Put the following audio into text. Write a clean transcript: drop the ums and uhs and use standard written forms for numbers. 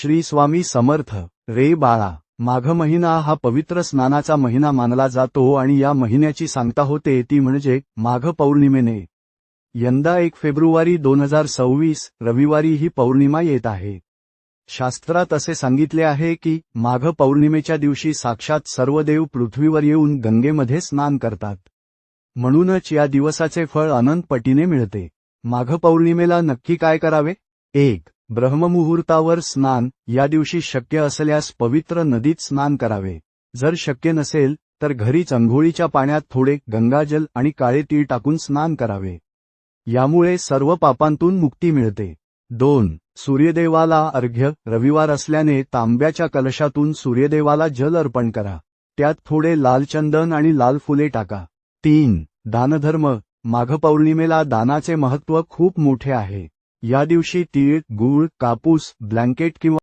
श्री स्वामी समर्थ. रे बाळा, माघ महिना हा पवित्र स्नानाचा महिना मानला जातो आणि या महिन्याची सांगता होते ती म्हणजे माघ पौर्णिमेने. यंदा 1 फेब्रुवारी 2026 रविवारी ही पौर्णिमा येत आहे. शास्त्रात असे सांगितले आहे की माघ पौर्णिमेच्या दिवशी साक्षात सर्व देव पृथ्वीवर येऊन गंगेमध्ये स्नान करतात. म्हणूनच या दिवसाचे फळ अनंत पटीने मिळते. माघ पौर्णिमेला नक्की काय करावे? 1. ब्रह्ममुहूर्तावर स्नान. या दिवशी शक्य असल्यास पवित्र नदीत स्नान करावे. जर शक्य नसेल तर घरीच अंघोळीच्या पाण्यात थोडे गंगाजल आणि काळे तीळ टाकून स्नान करावे. यामुळे सर्व पापांतून मुक्ती मिळते. 2. सूर्यदेवाला अर्घ्य. रविवार असल्याने तांब्याच्या कलशातून सूर्यदेवाला जल अर्पण करा. त्यात थोडे लाल चंदन आणि लाल फुले टाका. 3. दानधर्म. माघ पौर्णिमेला दानाचे महत्त्व खूप मोठे आहे. या दिवशी तीळ, गूळ, कापूस, ब्लँकेट किंवा